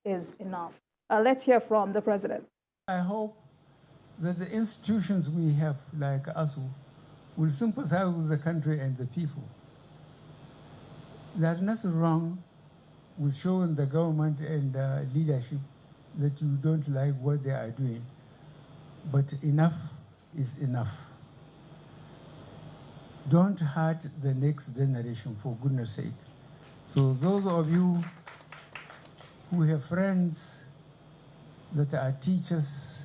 is enough. Let's hear from the president. I hope that the institutions we have, like ASUU, will sympathize with the country and the people. There's nothing wrong with showing the government and leadership that you don't like what they are doing. But enough is enough. Don't hurt the next generation, for goodness sake. So those of you who have friends that are teachers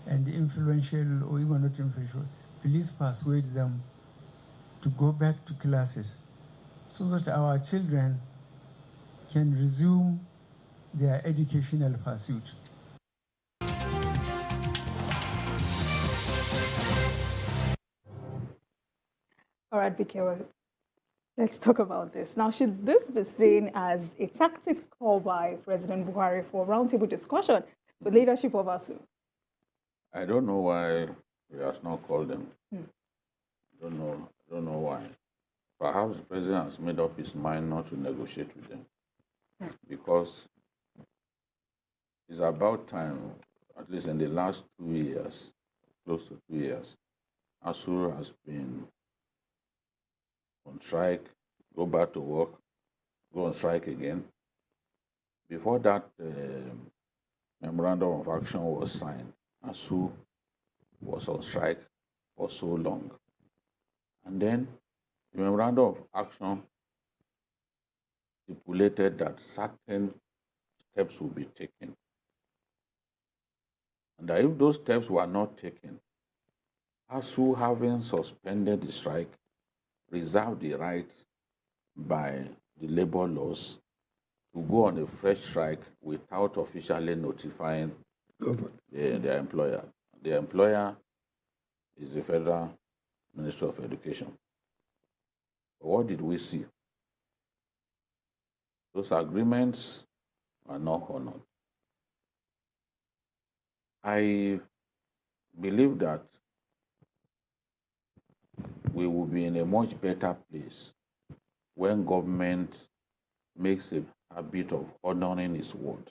and influential or even not influential, please persuade them to go back to classes so that our children can resume their educational pursuit. All right, BK, let's talk about this. Now, should this be seen as a tactic call by President Buhari for roundtable discussion with leadership of ASUU? I don't know why he has not called them. I don't know why. Perhaps the president has made up his mind not to negotiate with them. Because it's about time, at least in the last 2 years, close to 2 years, ASUU has been on strike, go back to work, go on strike again. Before that memorandum of action was signed, ASUU was on strike for so long. And then the memorandum of action stipulated that certain steps will be taken. And that if those steps were not taken, ASUU, having suspended the strike, reserved the right by the labor laws to go on a fresh strike without officially notifying their employer. The employer is the Federal Ministry of Education. But what did we see? Those agreements are not honored. I believe that we will be in a much better place when government makes a habit of honoring its word.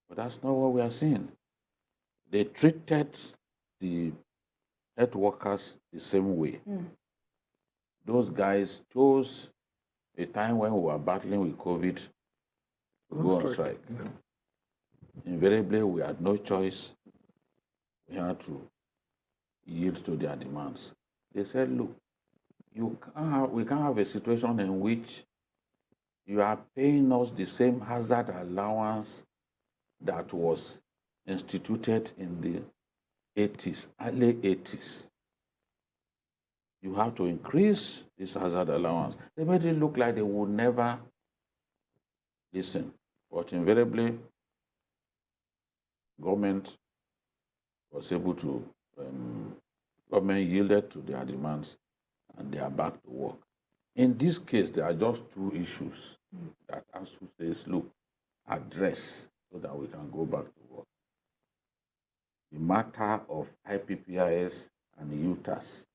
But that's not what we are seeing. They treated the health workers the same way. Those guys chose a time when we were battling with COVID to go on strike. Invariably, we had no choice. We had to yield to their demands. They said, look, we can't have a situation in which you are paying us the same hazard allowance that was instituted in the 80s, early 80s. You have to increase this hazard allowance. They made it look like they would never listen. But invariably, government was able to, government yielded to their demands and they are back to work. In this case, there are just two issues that ASUU says, look, address so that we can go back to work. The matter of IPPIS and UTAS.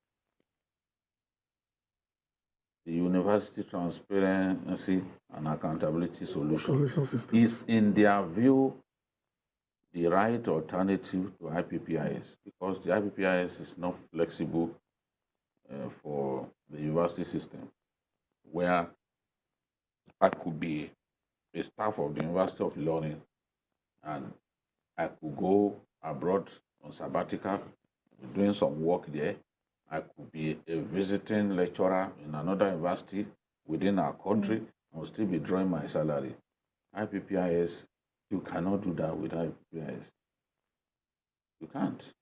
The University Transparency and Accountability Solution is, in their view, the right alternative to IPPIS, because the IPPIS is not flexible for the university system, where I could be a staff of the University of Learning and I could go abroad on sabbatical, doing some work there. I could be a visiting lecturer in another university within our country and will still be drawing my salary. IPPIS, you cannot do that with IPPIS. You can't.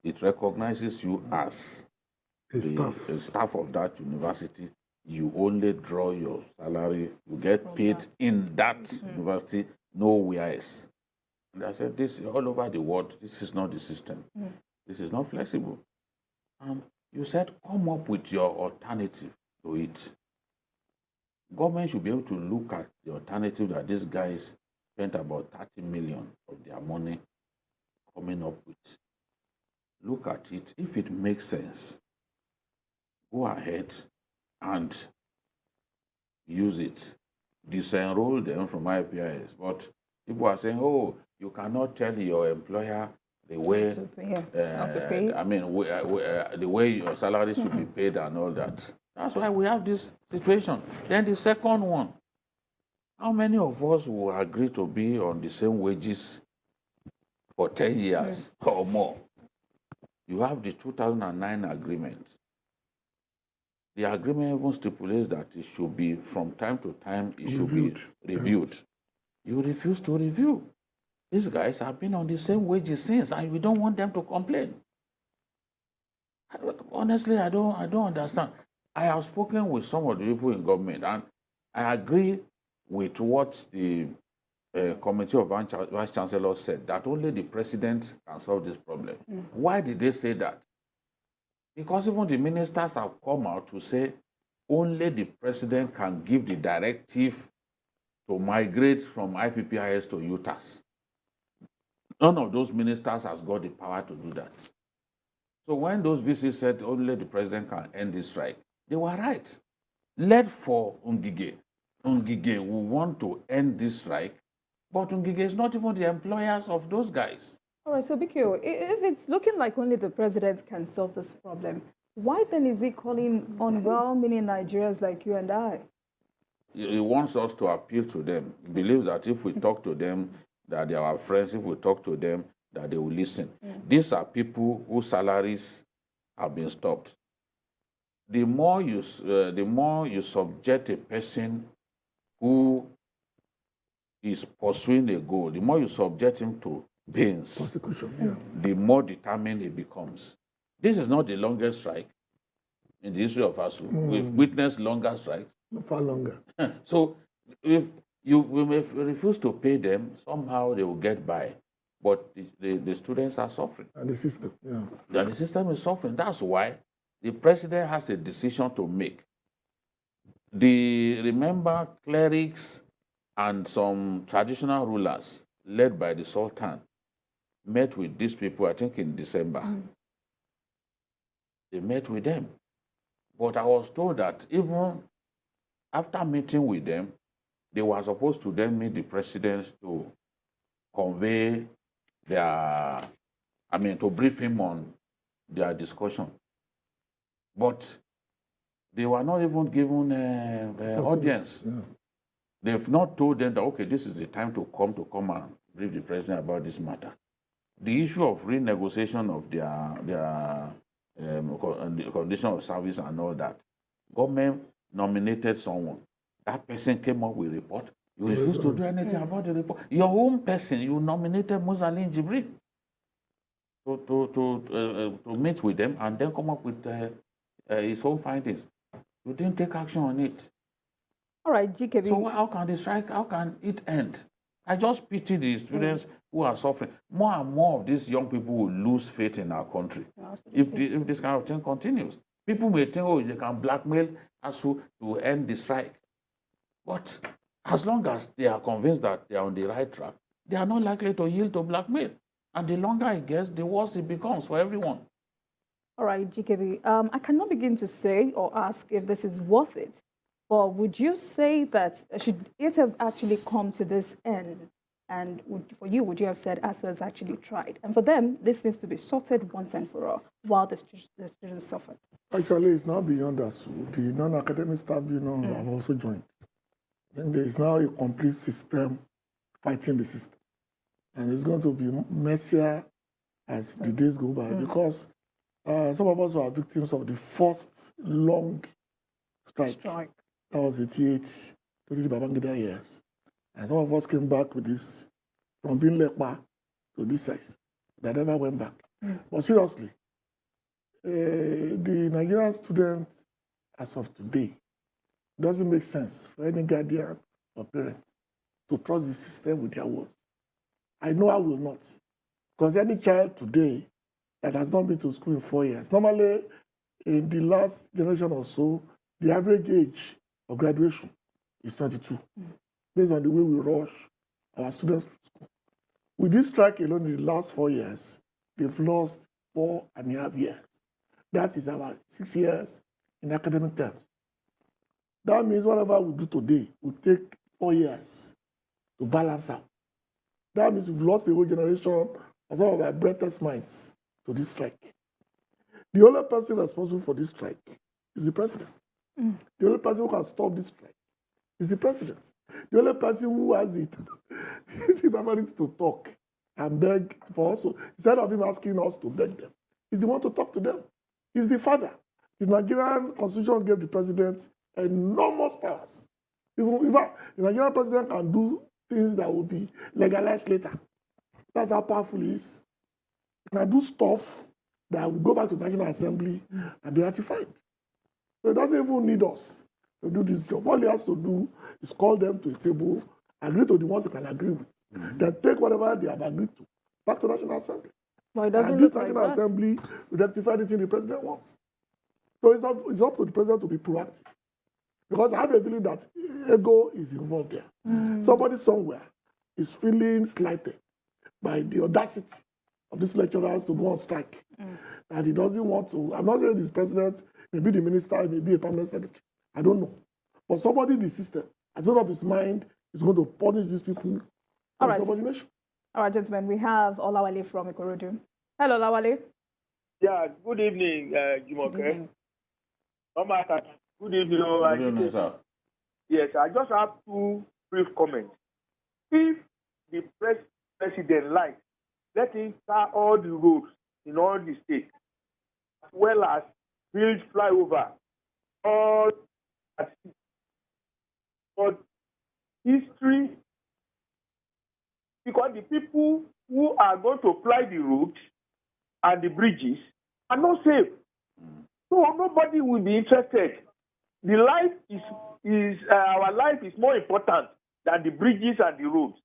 It recognizes you as a staff of that university. You only draw your salary, you get paid in that university, nowhere else. And I said, this all over the world, this is not the system. This is not flexible. You said, come up with your alternative to it. Government should be able to look at the alternative that these guys spent about 30 million of their money coming up with. Look at it. If it makes sense, go ahead and use it. disenroll them from IPIS. But people are saying, oh, you cannot tell your employer the way, the way your salary should be paid and all that. That's why we have this situation. Then the second one, how many of us will agree to be on the same wages for 10 years or more? You have the 2009 agreement. The agreement even stipulates that it should be, from time to time, it should be reviewed. You refuse to review. These guys have been on the same wages since, and we don't want them to complain. Honestly, I don't understand. I have spoken with some of the people in government, and I agree with what the Committee of Vice Chancellors said, that only the president can solve this problem. Why did they say that? Because even the ministers have come out to say only the president can give the directive to migrate from IPPIS to UTAS. None of those ministers has got the power to do that. So when those VCs said only the president can end this strike, they were right. Led for Ngige. Ngige will want to end this strike, but Ngige is not even the employers of those guys. All right, so Bikio, if it's looking like only the president can solve this problem, why then is he calling on well-meaning Nigerians like you and I? He wants us to appeal to them. He believes that if we talk to them, that they are our friends. If we talk to them, that they will listen. These are people whose salaries have been stopped. The more you subject a person who is pursuing a goal, the more you subject him to pains, the more determined he becomes. This is not the longest strike in the history of ASUU. We've witnessed longer strikes. Far longer. So if we may refuse to pay them, somehow they will get by. But the students are suffering. And the system, The system is suffering. That's why the president has a decision to make. Remember, clerics and some traditional rulers, led by the Sultan, met with these people, I think in December. They met with them. But I was told that even after meeting with them, they were supposed to then meet the president to convey to brief him on their discussion. But they were not even given audience. They've not told them that, okay, this is the time to come and brief the president about this matter. The issue of renegotiation of their condition of service and all that, government nominated someone. That person came up with a report. You refuse to do anything about the report. Your own person, you nominated Musalin Jibril to meet with them and then come up with his own findings. You didn't take action on it. All right, GKB. So how can the strike, how can it end? I just pity the students who are suffering. More and more of these young people will lose faith in our country if this kind of thing continues. People may think, oh, they can blackmail ASUU to end the strike. But as long as they are convinced that they are on the right track, they are not likely to yield to blackmail. And the longer it gets, the worse it becomes for everyone. All right, GKB. I cannot begin to say or ask if this is worth it. But would you say that should it have actually come to this end? And for you, would you have said ASUU has actually tried? And for them, this needs to be sorted once and for all, while the students suffer. Actually, it's now beyond ASUU. The non-academic staff unions have also joined. I think there is now a complete system fighting the system. And it's going to be messier as the days go by, because some of us were victims of the first long strike. That was 88 during the Babangida years. And some of us came back with this, from being Lekpa to this size. They never went back. But seriously, the Nigerian students, as of today, doesn't make sense for any guardian or parent to trust the system with their words. I know I will not. Because any child today that has not been to school in 4 years, normally in the last generation or so, the average age of graduation is 22, based on the way we rush our students to school. With this strike alone in the last 4 years, they've lost 4.5 years. That is about 6 years in academic terms. That means whatever we do today will take 4 years to balance out. That means we've lost a whole generation of some of our brightest minds to this strike. The only person responsible for this strike is the president. The only person who can stop this strike is the president. The only person who has the ability to talk and beg for us, instead of him asking us to beg them, he's the one to talk to them. He's the father. The Nigerian constitution gave the president enormous powers. Even the Nigerian president can do things that will be legalized later. That's how powerful he is. He can do stuff that will go back to the National Assembly and be ratified. So he doesn't even need us to do this job. All he has to do is call them to a table, agree to the ones he can agree with, then take whatever they have agreed to back to the National Assembly. Well, it doesn't And this look like National that. Assembly will rectify anything the president wants. So it's up to the president to be proactive. Because I have a feeling that ego is involved there. Somebody somewhere is feeling slighted by the audacity of these lecturers to go on strike. And he doesn't want to. I'm not saying this president, maybe the minister, maybe a permanent secretary. I don't know. But somebody in the system has made up his mind is going to punish these people All for right. subordination. All right, gentlemen, we have Olawale from Ikorodu. Hello, Olawale. Yeah, good evening, Jumoke. Good evening. Good evening. Good evening, sir. Yes, I just have two brief comments. If the president likes, let him start all the roads in all the states, as well as build flyover, all at sea. But history, because the people who are going to fly the roads and the bridges are not safe. So nobody will be interested. The life is our life is more important than the bridges and the roads.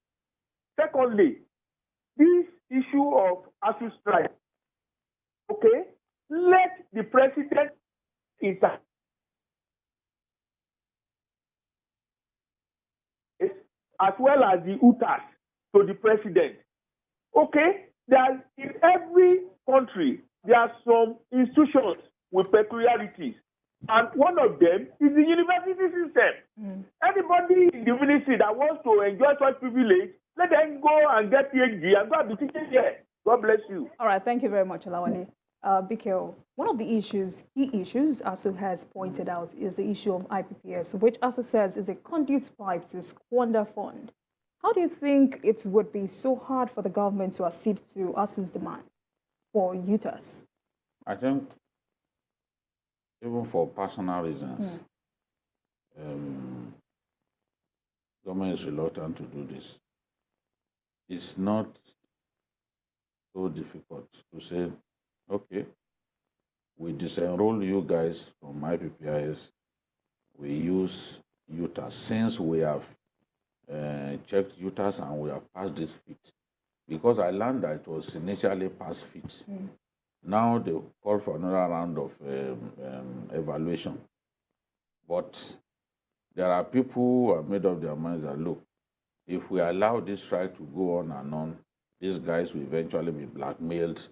Secondly, this issue of ASUU strike, okay, let the president intervene as well as the UTAS to the president. Okay, there in every country there are some institutions with peculiarities, and one of them is the university system. Anybody in the ministry that wants to enjoy such privilege, let them go and get PhD and go and be teaching here. God bless you. All right, thank you very much, Olawale. Bikeo, one of the key issues ASUU has pointed out is the issue of IPPS, which ASUU says is a conduit pipe to squander fund. How do you think it would be so hard for the government to accede to ASUU's demand for UTAS? I think even for personal reasons, government is reluctant to do this. It's not so difficult to say, okay, we disenroll you guys from IPPIS, we use UTAS. Since we have checked UTAS and we have passed it fit, because I learned that it was initially passed fit. Now they call for another round of evaluation. But there are people who have made up their minds that, look, if we allow this strike to go on and on, these guys will eventually be blackmailed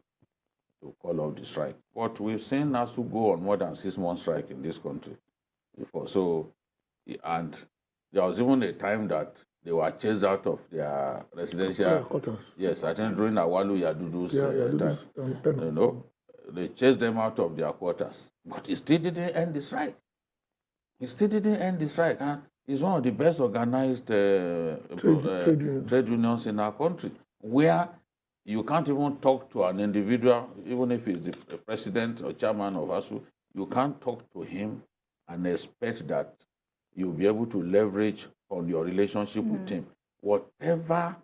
to call off the strike. But we've seen ASUU go on more than 6 months strike in this country before. So, and there was even a time that they were chased out of their residential Quarters. Yes, I think during Awalu Yadudu's time, you know, they chased them out of their quarters. But he still didn't end the strike. He still didn't end the strike. Huh? He's one of the best organized trade unions in our country, where you can't even talk to an individual, even if he's the president or chairman of ASUU, you can't talk to him and expect that you'll be able to leverage on your relationship with him. Whatever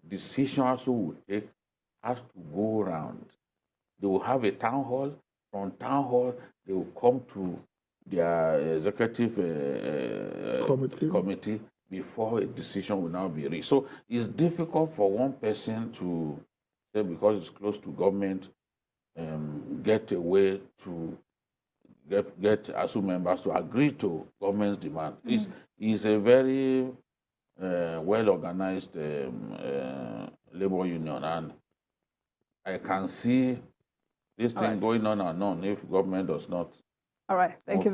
decision ASUU will take has to go around. They will have a town hall. From town hall, they will come to their executive committee before a decision will now be reached. So it's difficult for one person to say, because it's close to government, get a way to get ASUU members to agree to government's demand. It's a very well-organized labor union, and I can see this thing going on and on if government does not. All right, thank you very